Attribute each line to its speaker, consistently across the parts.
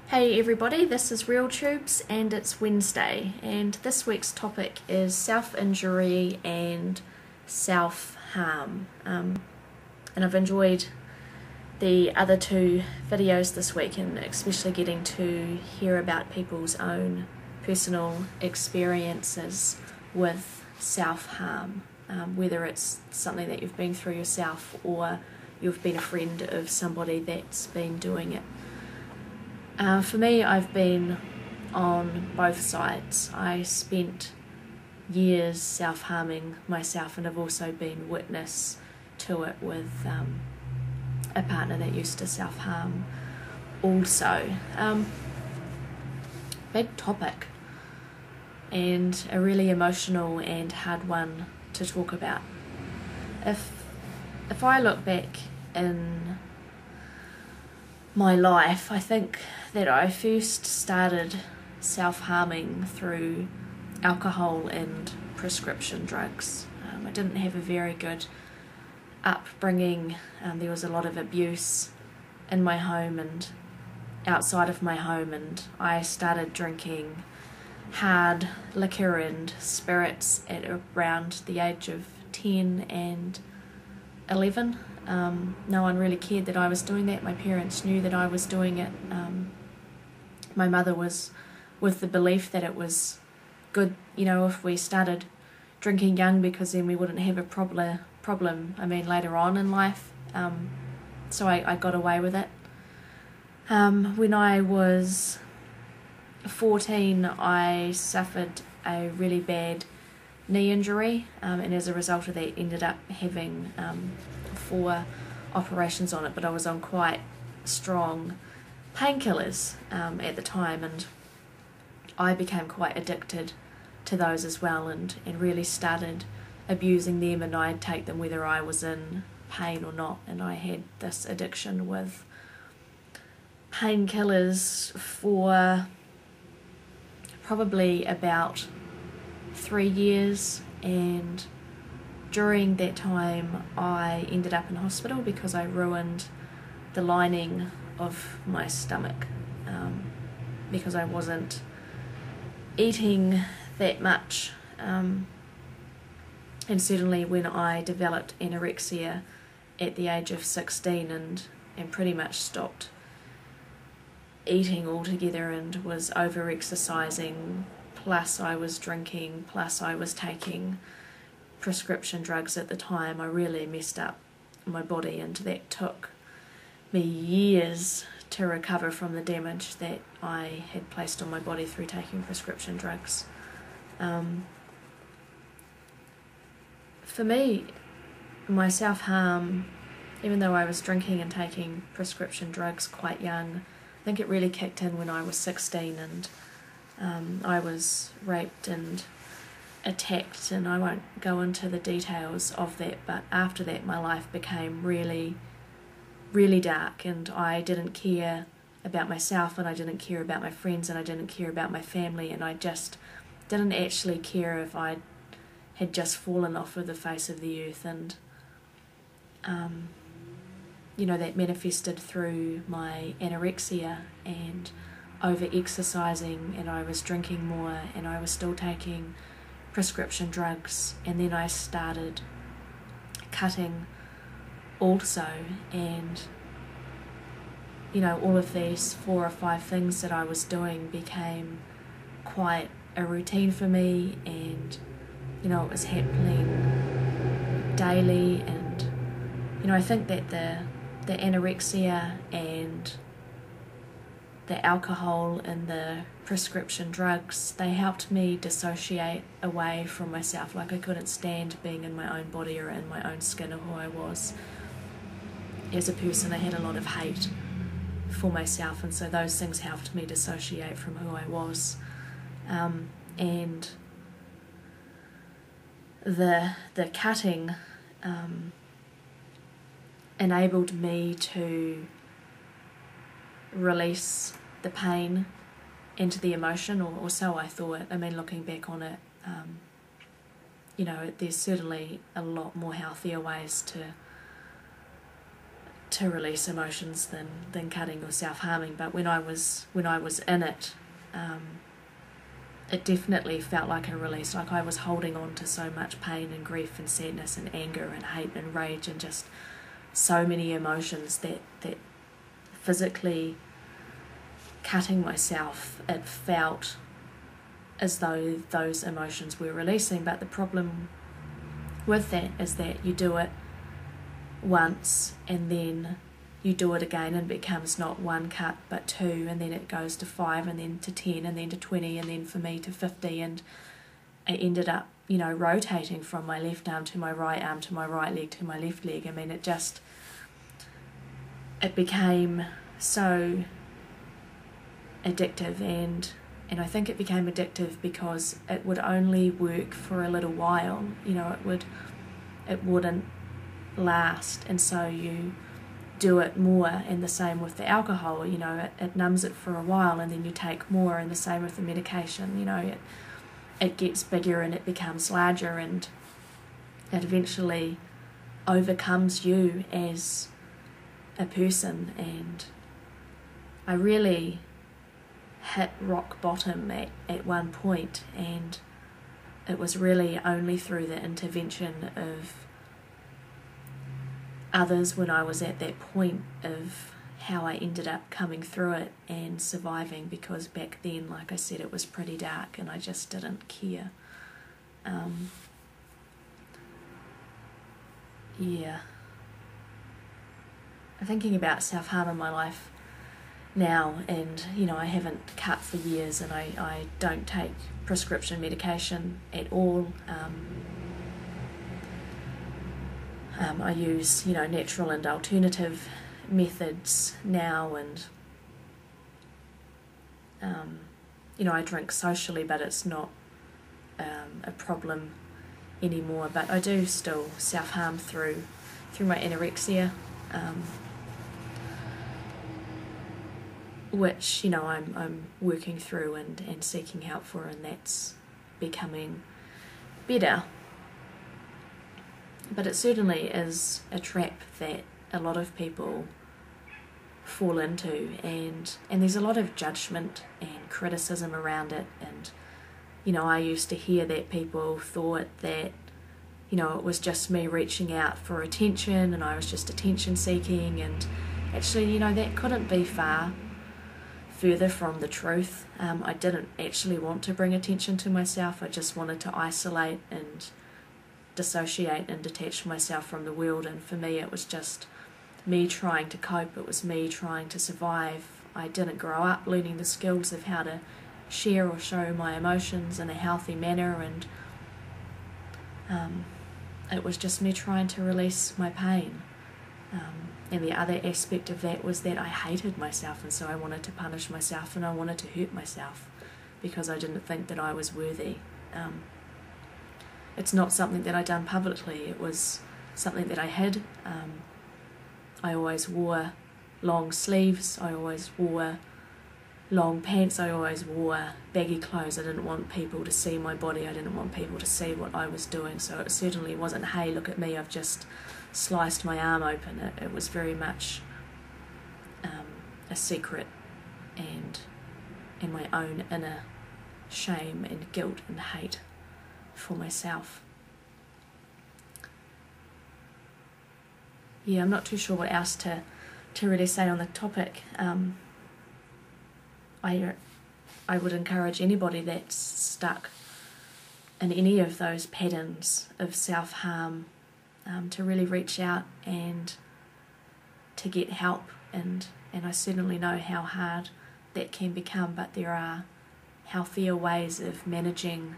Speaker 1: Hey everybody, this is REALTUBES and it's Wednesday, and this week's topic is self-injury and self-harm. And I've enjoyed the other two videos this week, and especially getting to hear about people's own personal experiences with self-harm, whether it's something that you've been through yourself or you've been a friend of somebody that's been doing it. For me, I've been on both sides. I spent years self-harming myself, and I've also been witness to it with a partner that used to self-harm also. Big topic, and a really emotional and hard one to talk about. If I look back in my life, I think that I first started self-harming through alcohol and prescription drugs. I didn't have a very good upbringing. There was a lot of abuse in my home and outside of my home, and I started drinking hard liquor and spirits at around the age of 10 and 11. No one really cared that I was doing that. My parents knew that I was doing it. My mother was with the belief that it was good, if we started drinking young, because then we wouldn't have a problem, later on in life. So I got away with it. When I was 14, I suffered a really bad knee injury, and as a result of that ended up having 4 operations on it, but I was on quite strong painkillers at the time, and I became quite addicted to those as well, and really started abusing them, and I'd take them whether I was in pain or not. And I had this addiction with painkillers for probably about 3 years, and during that time I ended up in hospital because I ruined the lining of my stomach, because I wasn't eating that much, and certainly when I developed anorexia at the age of 16 and pretty much stopped eating altogether and was over-exercising, plus I was drinking, plus I was taking prescription drugs at the time, I really messed up my body, and that took me years to recover from the damage that I had placed on my body through taking prescription drugs. For me, my self-harm, even though I was drinking and taking prescription drugs quite young, I think it really kicked in when I was 16, and I was raped and attacked, and I won't go into the details of that, but after that my life became really, really dark, and I didn't care about myself, and I didn't care about my friends, and I didn't care about my family, and I just didn't actually care if I had just fallen off of the face of the earth. And that manifested through my anorexia and over-exercising, and I was drinking more, and I was still taking prescription drugs, and then I started cutting also, and all of these 4 or 5 things that I was doing became quite a routine for me, and it was happening daily. And I think that the anorexia and the alcohol and the prescription drugs, they helped me dissociate away from myself. Like, I couldn't stand being in my own body or in my own skin or who I was as a person. I had a lot of hate for myself, and so those things helped me dissociate from who I was. And the cutting enabled me to release the pain into the emotion, or so I thought. Looking back on it, there's certainly a lot more healthier ways to release emotions than cutting or self-harming. But when I was in it, it definitely felt like a release, like I was holding on to so much pain and grief and sadness and anger and hate and rage and just so many emotions that physically cutting myself, it felt as though those emotions were releasing. But the problem with that is that you do it once and then you do it again and it becomes not one cut but two, and then it goes to 5 and then to 10 and then to 20 and then for me to 50, and it ended up, you know, rotating from my left arm to my right arm to my right leg to my left leg. I mean, it became so addictive, and I think it became addictive because it would only work for a little while, you know, it wouldn't last, and so you do it more. And the same with the alcohol, you know, it numbs it for a while and then you take more, and the same with the medication, you know, it gets bigger and it becomes larger, and it eventually overcomes you as a person. And I really hit rock bottom at one point, and it was really only through the intervention of others when I was at that point of how I ended up coming through it and surviving, because back then, like I said, it was pretty dark and I just didn't care. Yeah. I'm thinking about self-harm in my life now, and you know, I haven't cut for years and I don't take prescription medication at all. I use, you know, natural and alternative methods now, and you know, I drink socially, but it's not a problem anymore. But I do still self-harm through my anorexia, which, you know, I'm working through and seeking help for, and that's becoming better. But it certainly is a trap that a lot of people fall into, and there's a lot of judgment and criticism around it. And you know, I used to hear that people thought that, you know, it was just me reaching out for attention and I was just attention seeking, and actually, you know, that couldn't be far further from the truth. I didn't actually want to bring attention to myself. I just wanted to isolate and dissociate and detach myself from the world, and for me it was just me trying to cope. It was me trying to survive. I didn't grow up learning the skills of how to share or show my emotions in a healthy manner, and it was just me trying to release my pain. And the other aspect of that was that I hated myself, and so I wanted to punish myself and I wanted to hurt myself because I didn't think that I was worthy. It's not something that I done publicly, it was something that I hid. I always wore long sleeves, I always wore long pants, I always wore baggy clothes. I didn't want people to see my body, I didn't want people to see what I was doing, so it certainly wasn't, hey, look at me, I've just sliced my arm open. It was very much a secret, and my own inner shame and guilt and hate for myself. Yeah, I'm not too sure what else to really say on the topic. I would encourage anybody that's stuck in any of those patterns of self-harm to really reach out and to get help, and I certainly know how hard that can become, but there are healthier ways of managing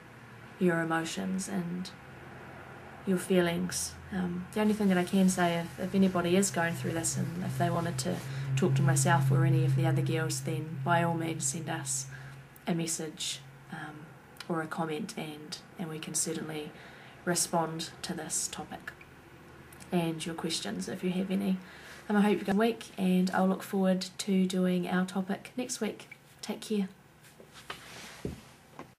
Speaker 1: your emotions and your feelings. The only thing that I can say, if anybody is going through this and if they wanted to talk to myself or any of the other girls, then by all means send us a message or a comment, and we can certainly respond to this topic and your questions if you have any. I hope you've got a good week, and I'll look forward to doing our topic next week. Take care.